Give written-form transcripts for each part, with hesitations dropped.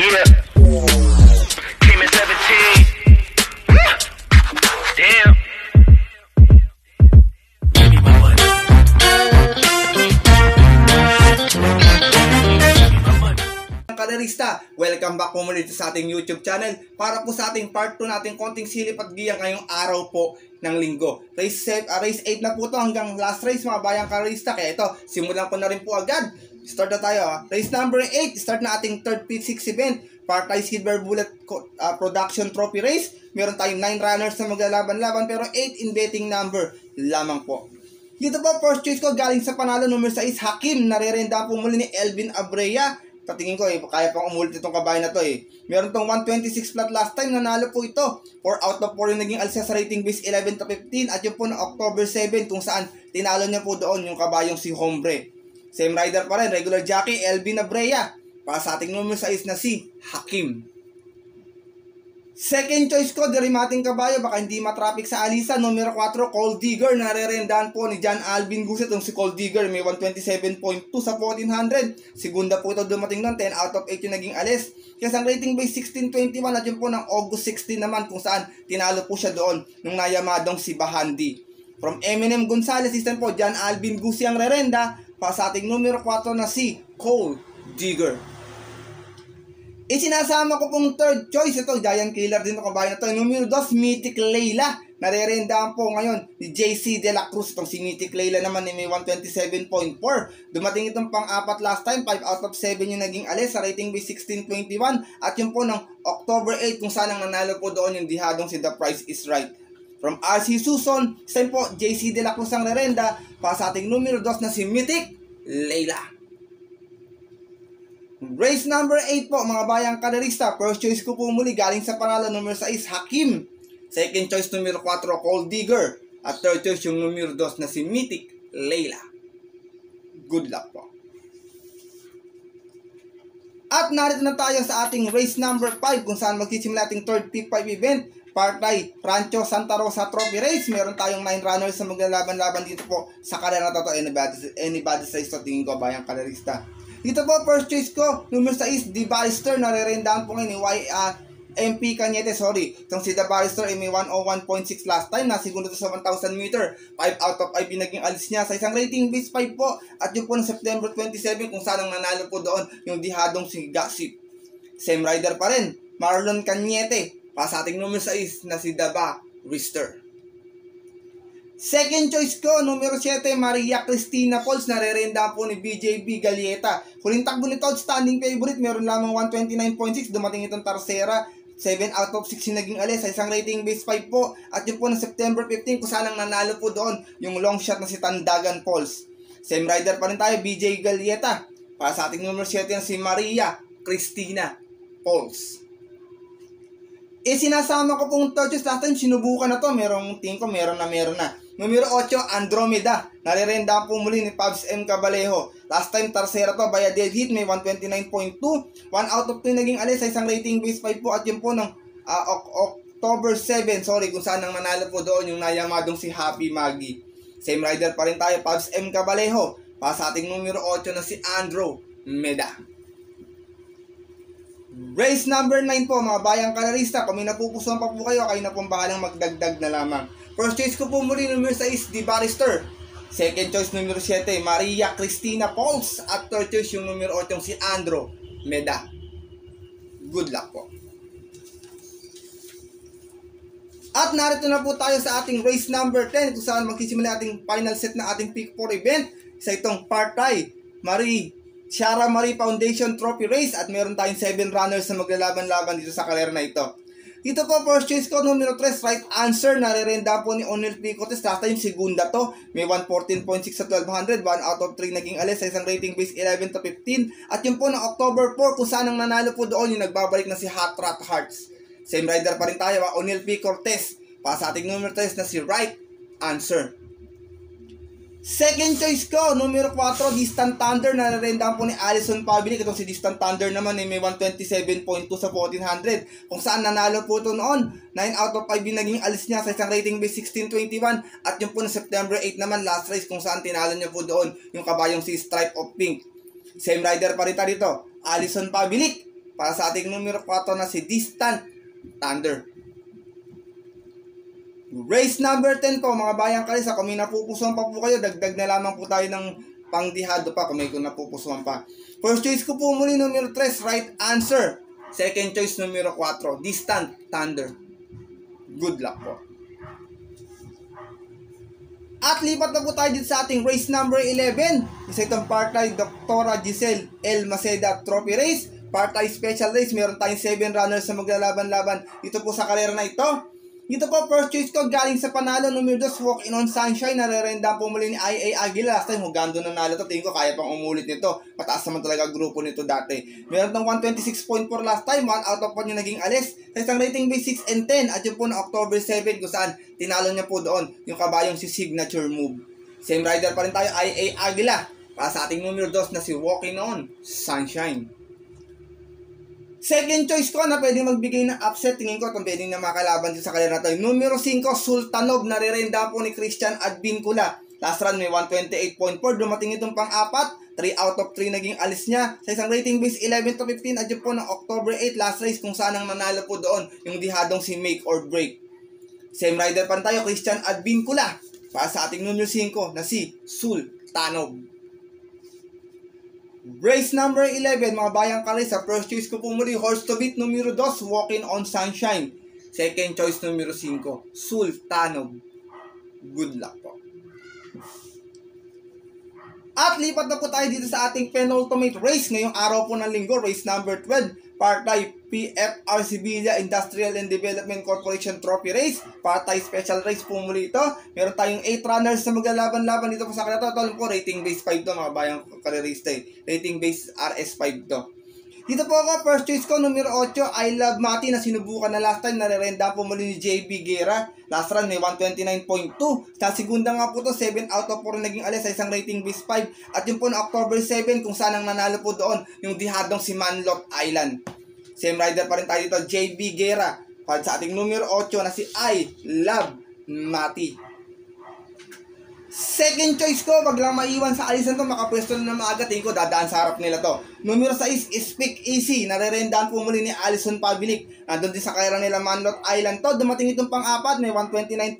Yeah. Came at 17. Damn. Give me my money. Kaderista, welcome back po muli sa ating YouTube channel para po sa ating part 2 nating konting silip at giya ngayong araw po ng linggo. Race 8 na po to hanggang last race mga bayang kaderista. Kaya ito, simulan ko na rin po agad. Start na tayo ha. Race number 8, start na ating third P6 event. Part-time Silver Bullet Production Trophy Race. Meron tayong 9 runners na maglalaban-laban pero 8 in betting number lamang po. Dito po, first choice ko galing sa panalo number 6, Hakim. Narerenda po muli ni Elvin Abrea. Patingin ko kaya pang umulit itong kabayan na to Meron tong 126 flat last time, nanalo po ito. 4 out of 4 yung naging alsa sa rating base 11 to 15 at yung po na October 7 kung saan tinalo niya po doon yung kabayong si Hombre. Same rider pa rin, regular jockey Elvin Abrea. Para sa ating number 6 na si Hakim. Second choice ko, derimating kabayo, baka hindi matraffic sa Alisa, numero 4, Cold Digger. Narerendahan po ni John Alvin Guset, itong si Cold Digger, may 127.2 sa 1400. Segunda po ito dumating doon, 10 out of 8 yung naging alis. Kasi ang rating base 1621 at yun po ng August 16 naman kung saan tinalo po siya doon nung nayamadong si Bahandi. From Eminem Gonzalez, system po, John Alvin Guset ang rerenda, para sa ating numero 4 na si Cold Digger. Isinasama ko pong third choice, ito, Giant Killer din ito, kabayan na ito. Numero 2, Mythic Layla. Narerendahan po ngayon ni JC De La Cruz. Itong si Mythic Layla naman may 127.4. Dumating itong pang-apat last time, 5 out of 7 yung naging alis sa rating base 1621. At yung po ng October 8 kung saan ang nanalo po doon yung dihadong si The Price Is Right. From RC Suson, same po, JC De La Cruz ang rerenda. Para sa ating numero 2 na si Mythic Layla. Race number 8 po mga bayang kaderista. First choice ko po muli galing sa panalo numero 6, Hakim. Second choice numero 4, Cold Digger. At third choice yung numero 2 na si Mythic Layla. Good luck po. At narito na tayo sa ating race number 5 kung saan magsisimula ating third P5 event. Part-time Rancho Santa Rosa Trophy Race. Meron tayong 9 runners na maglalaban-laban dito po sa karera na to. Anybody's race to, tingin ko bayang kaderista. Dito po, first choice ko, numero 6, The Barrister. Narerendahan po ngayon ni MP Cañete, sorry. Itong si The Barrister ay may 101.6 last time. Nasigundo to sa 1,000 meter. 5 out of 5 yung naging alis niya sa isang rating base 5 po. At yung po ng September 27 kung saan ang nanalo po doon yung dihadong si Gossip. Same rider pa rin, Marlon Cañete. Para sa ating numero 6 na si The Barrister. Second choice ko, numero 7, Maria Cristina Pauls. Narerenda po ni BJB Galieta. Huling takbo nito, outstanding favorite. Meron lamang 129.6. Dumating itong Tarsera. 7 out of 6 yung naging alis sa isang rating base 5 po. At yun po ng September 15 kung saan ang nanalo po doon yung long shot na si Tandagan Pauls. Same rider pa rin tayo, BJ Galieta. Para sa ating numero 7 si Maria Cristina Pauls. Sinasama ko pong third choice. Last time sinubukan na to. Meron na. Numero 8, Andromeda. Narerenda po muli ni Pabs M. Cabalejo. Last time, Tarsera to, via dead hit, may 129.2. 1 out of 2 naging alis sa isang rating base 5 po. At yun po ng October 7, kung saan ang nanalo po doon yung nayamadong si Happy Maggie. Same rider pa rin tayo, Pabs M. Cabalejo. Para sa ating numero 8 na si Andromeda. Race number 9 po mga bayang kalarista. Kung may napupusuan pa po kayo, kayo na pong bahalang magdagdag na lamang. First choice ko po muli numero 6, The Barrister. Second choice numero 7, Maria Cristina Pauls. At third choice yung numero 8 si Andromeda. Good luck po. At narito na po tayo sa ating race number 10 kung saan magsisimula ating final set na ating Pick 4 event. Sa itong part-time Ciara Marie Foundation Trophy Race at meron tayong 7 runners na maglalaban-laban dito sa karera na ito. Dito po, first choice ko, numero 3, Right Answer. Narerenda po ni Onel Picotes. Last time, segunda to. May 114.6 sa 1200. 1 out of 3 naging alis sa isang rating base 11 to 15. At yun po ng October 4, kung saan ang nanalo po doon yung nagbabalik na si Hot Rat Hearts. Same rider pa rin tayo, Onel P. Cortez. Para sa ating numero 3 na si Right Answer. Second choice ko, numero 4, Distant Thunder. Nararendahan po ni Alison Pavilic. Itong si Distant Thunder naman may 127.2 sa 1400. Kung saan nanalo po ito noon. 9 out of 5 yung naging alis niya sa isang rating base 1621. At yung po na September 8 naman, last race kung saan tinalo niya po doon yung kabayong si Stripe of Pink. Same rider pa rin tayo dito, Alison Pavilic. para sa ating numero 4 na si Distant Thunder. Race number 10 po mga bayang kalisa, kung may napupusuan pa po kayo, dagdag na lamang po tayo ng pangdihado pa kung may napupusuan pa. First choice ko po muli numero 3, right answer. Second choice numero 4, Distant Thunder. Good luck po. At lipat na po tayo dito sa ating race number 11. Isa itong part-time Dr. Giselle L. Maceda Trophy Race. Part-time special race, meron tayong 7 runners na maglalaban-laban dito po sa karera na ito. Dito po, first choice ko galing sa panalo, numero 2, Walk In On Sunshine, narerenda po muli ni I.A. Aguila. Last time, hugando na nalo to. Tingin ko, kaya pang umulit nito. Mataas naman talaga grupo nito dati. Meron tong 126.4 last time, 1 out of 1 yung naging alis. Sa isang rating base 6 and 10, at yun po na October 7, kung saan tinalo niya po doon yung kabayong si Signature Move. Same rider pa rin tayo, I.A. Aguila. Para sa ating numero 2 na si Walking On Sunshine. Second choice ko na pwede magbigay ng upset. Tingin ko itong pwede na makalaban din sa kalera na tayo. Numero 5, Sultanov. Narirenda po ni Christian Advincula. Last run may 128.4. Dumating itong pang-apat. 3 out of 3 naging alis niya. Sa isang rating base 11 to 15. Adyo po ng October 8 last race kung saan ang nanalo po doon. Yung dihadong si Make or Break. Same rider pa tayo, Christian Advincula. Para sa ating numero 5 na si Sultanov. Race number 11, mga bayang kalisa. First choice ko po muli, Horse to Beat, numero 2, Walking On Sunshine. Second choice, numero 5, Sultanov. Good luck po. At lipat na po tayo dito sa ating penultimate race ngayong araw po ng linggo, race number 12. Partay PFR Sevilla Industrial and Development Corporation Trophy Race. Partay special race po muli ito. Meron tayong 8 runners na maglalaban-laban dito po sa kanila. Total po, rating base 5 to mga bayang karerista. Rating base RS5 to. Dito po ako, first choice ko, numero 8, I Love Mati na sinubukan na last time. Narerenda po muli ni JB Guerra. Last run may 129.2. Sa segunda nga po to, 7 out of 4 naging alis sa isang rating base 5. At yun po na October 7 kung saan ang nanalo po doon yung dihadong si Manlot Island. Same rider pa rin tayo dito, JB Guerra. Para sa ating numero 8 na si I Love Mati. Second choice ko, wag lang maiwan sa alisan to, makapwesto na maaga, tingin ko dadaan sa harap nila to. Numero 6 is Speak Easy, narerendaan po muli ni Alison Pabilik. Nandun din sa kaya nila Manlot Island to, dumating itong pang-apat, may 129.4.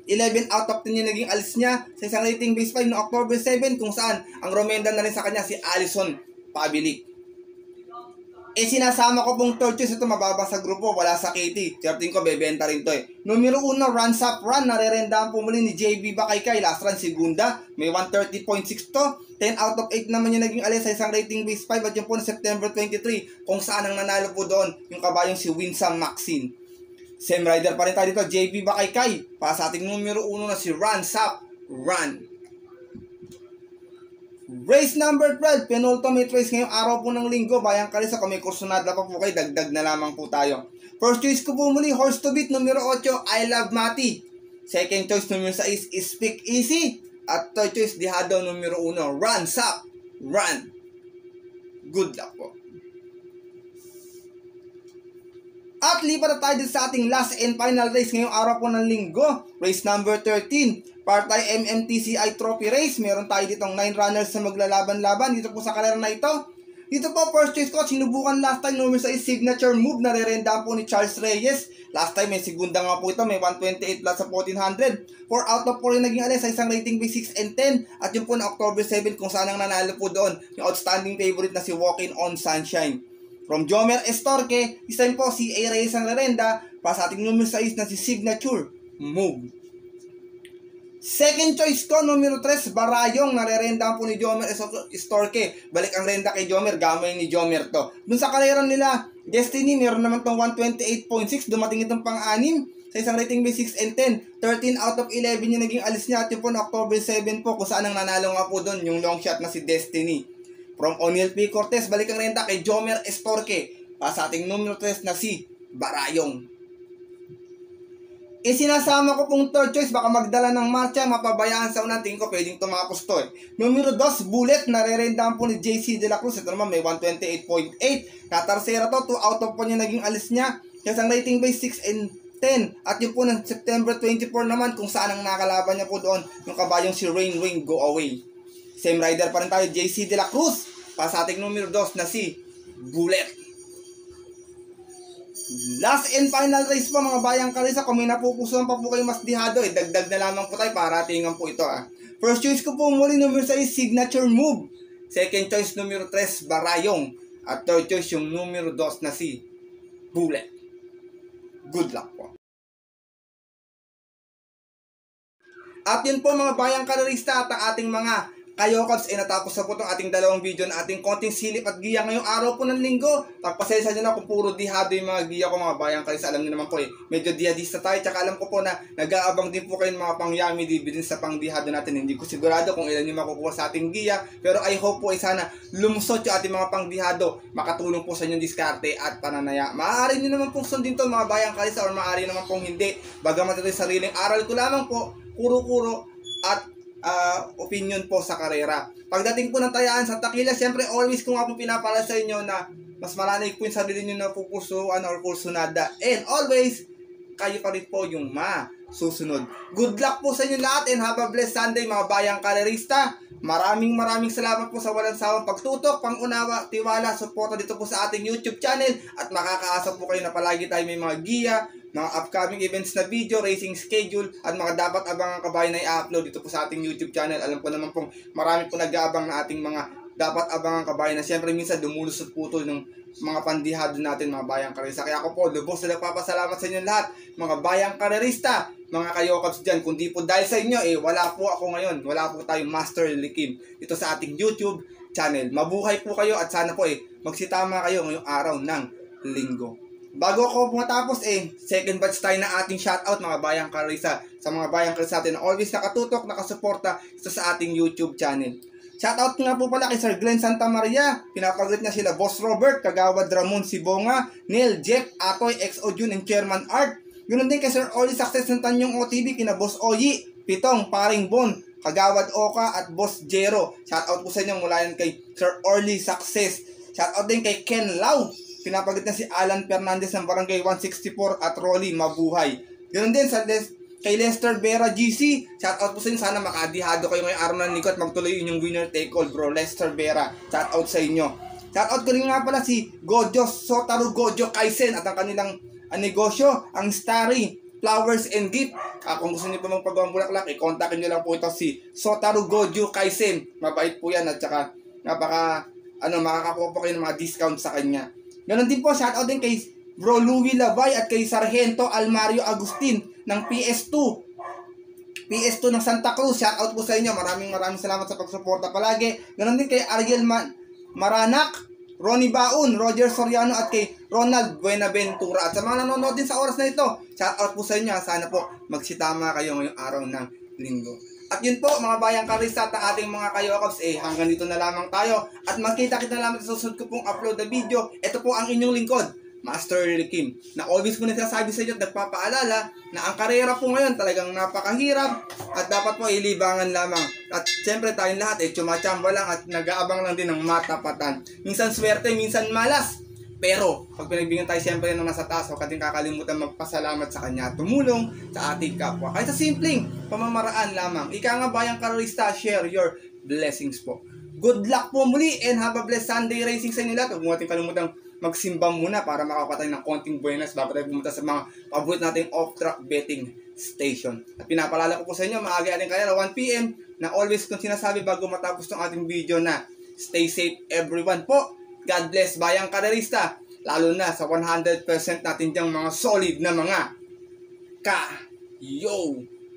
11 out of 10 yung naging alis niya sa isang rating base 5 no October 7 kung saan ang romenda na rin sa kanya si Alison Pabilik. Sinasama ko pong third choice, ito mababa sa grupo, wala sa KT. Certain ko, bebenta rin to Numero 1, Runs Up Run, narerendaan po muli ni JB Bakaykay. Last run, segunda, may 130.6 to. 10 out of 8 naman yung naging alis sa isang rating base 5 at yun po na September 23 kung saan ang nanalo po doon yung kabayong si Winsam Maxine. Same rider pa rin tayo dito, JB Bakaykay. Para sa ating numero 1 na si Runs Up Run. Race number 12, penultimate race ngayong araw po ng linggo. Bayang kalisa, kung may kursunada pa po kayo, dagdag na lamang po tayo. First choice ko po muli, Horse to Beat, numero 8, I Love Mati. Second choice, numero 6, is Speak Easy. At third choice, dihado numero 1, Runs Up Run. Good luck po. At lipat na tayo sa ating last and final race ngayong araw po ng linggo. Race number 13. Partay MMTCI Trophy Race. Meron tayo ditong 9 runners na maglalaban-laban dito po sa kalera na ito. Dito po, first choice ko, sinubukan last time, numero 6, Signature Move. Narerendaan po ni Charles Reyes. Last time, may segunda nga po ito. May 128 plus sa 1400. 4 out of 4 yung naging alis sa isang rating base 6 and 10. At yun po na October 7 kung saan ang nanalo po doon yung outstanding favorite na si Walking On Sunshine. From Jomer Estorque, this time po si A. Reyes ang narenda. Para sa ating numero 6 na si Signature Move. Second choice ko, numero 3, Barayong. Narerenda po ni Jomer Estorque. Balik ang renda kay Jomer, gamay ni Jomer to. Dun sa kalera nila, Destiny, meron naman tong 128.6. Dumating itong pang-anim sa isang rating base 6 and 10. 13 out of 11 yung naging alis niya. At yun po na October 7 po, kung saan ang nanalo nga po doon, yung long shot na si Destiny. From O'Neal P. Cortez, balik ang renta kay Jomer Estorque. Para sa ating numero 3 na si Barayong. Sinasama ko pong third choice, baka magdala ng marcha, mapabayaan sa unang, tingin ko pwedeng tumapos to Numero 2, Bullet, narerendaan po ni JC De La Cruz. Ito naman may 128.8. Katarsera to, 2 out of 1 yung naging alis niya. Kasi ang rating base 6 and 10. At yun po ng September 24 naman kung saan ang nakalaban niya po doon yung kabayong si Rain Go Away. Same rider pa rin tayo, JC De La Cruz. Para sa ating numero 2 na si Bullet. Last and final race po mga bayang karisa. Kung may napupusuan pa po kayo mas dihado, dagdag na lamang po tayo para tingnan po ito. First choice ko po muli numero 6, Signature Move. Second choice numero 3, Barayong. At third choice yung numero 2 na si Bullet. Good luck po. At yun po mga bayang karista at ang ating mga Kayokabs, natapos na po itong ating dalawang video na ating konting silip at giya ngayong araw po ng linggo. Pagpasensya nyo na kung puro dihado yung mga giya ko mga bayang karista. Alam nyo naman po medyo dihadista tayo. Tsaka alam ko po na nag-aabang din po kayo ng mga pang-yummy dividends sa pang-dihado natin. Hindi ko sigurado kung ilan yung makukuha sa ating giya. Pero I hope po sana lumusot yung ating mga pang-dihado. Makatulong po sa inyong diskarte at pananaya. Maaari nyo naman pong sundin to mga bayang karista or maaari naman pong hindi. Bagamat ito yung sariling aral ko lamang po, kuro-kuro at opinion po sa karera. Pagdating po ng tayaan sa takila, syempre always ko nga po pinapala sa inyo na mas malanig po yung sarili nyo na pupusuan or kursunada. And always, kayo pa rin po yung masusunod. Good luck po sa inyo lahat and have a blessed Sunday mga bayang karerista. Maraming salamat po sa walang sawang pagtutok, pangunawa, tiwala, suporta dito po sa ating YouTube channel at makakaasa po kayo na palagi tayo may mga giya, mga upcoming events na video, racing schedule, at mga dapat abangan kabayan na i-upload dito po sa ating YouTube channel. Alam ko naman pong marami po nag-aabang na ating mga dapat abangan kabayan na siyempre minsan dumulusot po ito ng mga pandihado natin mga bayang karerista. Kaya ako po, lubos na nagpapasalamat sa inyo lahat, mga bayang karerista, mga kayokabs dyan. Kundi po dahil sa inyo, wala po ako ngayon, wala po tayong Master Likim dito sa ating YouTube channel. Mabuhay po kayo at sana po magsitama kayo ngayong araw ng linggo. Bago ako matapos second batch tayo na ating shoutout mga bayang karisa sa mga bayang karisa natin na always nakatutok, nakasuporta ito sa ating YouTube channel. Shoutout nga po pala kay Sir Glenn Santa Maria, pinapaglit niya sila Boss Robert, Kagawad Ramon Sibonga, Neil, Jeff, Atoy, XO Jun, and Chairman Art. Ganoon din kay Sir Oli Success ng Tanyong OTV, kina Boss Oyi, Pitong, Paring Bon, Kagawad Oka, at Boss Jero. Shoutout po sa inyo mula yan kay Sir Oli Success. Shoutout din kay Ken Lau, pinapaglit na si Alan Fernandez ng Barangay 164 at Rolly Mabuhay. Ganoon din kay Lester Vera GC, shoutout po sa inyo. Sana makadihado kayo ngayong araw ng linggo at magtuloy yung winner take all bro. Lester Vera, shoutout sa inyo. Shoutout ko rin nga pala si Gojo Sotaru Gojo Kaisen at ang kanilang negosyo, ang Starry Flowers and Gift. Kung gusto niyo po magpagawang bulaklak, i-contactin niyo lang po ito si Sotaru Gojo Kaisen. Mabait po yan at saka makakakuha po kayo ng mga discount sa kanya. Ganon din po, shoutout din kay Bro Louie Labay at kay Sargento Almario Agustin ng PS2 ng Santa Cruz. Shoutout po sa inyo. Maraming salamat sa pagsuporta palagi. Ganon din kay Ariel Maranak, Ronnie Baun, Roger Soriano at kay Ronald Buenaventura. At sa mga nanonood din sa oras na ito, shoutout po sa inyo. Sana po magsitama kayo ngayong araw ng linggo. At yun po mga bayang karista at ating mga kayokabs, hanggang dito na lamang tayo. At makita-kita na lamang sa susunod ko pong upload na video. Ito po ang inyong lingkod, Master Likim, na always po nagsasabi sa inyo at nagpapaalala na ang karera po ngayon talagang napakahirap at dapat po ilibangan lamang. At siyempre tayong lahat tsumachamba lang at nag-aabang lang din ng matapatan. Minsan swerte, minsan malas. Pero pag pinagbigyan tayo siyempre ng nasa taas, huwag natin kakalimutan magpasalamat sa kanya at tumulong sa ating kapwa. Kahit sa simpleng pamamaraan lamang. Ika nga bayang karista, share your blessings po. Good luck po muli and have a blessed Sunday racing sa inyo lahat. Huwag mo natin kalimutan magsimba muna para makakapatay ng konting buenas bago tayo pumunta sa mga paborito nating off-track betting station. At pinapalala ko po sa inyo, maaga ating kaya 1 PM na always kung sinasabi bago matapos ng ating video na stay safe everyone po. God bless bayang karerista, lalo na sa 100% natin diyang mga solid na mga Kayokabs.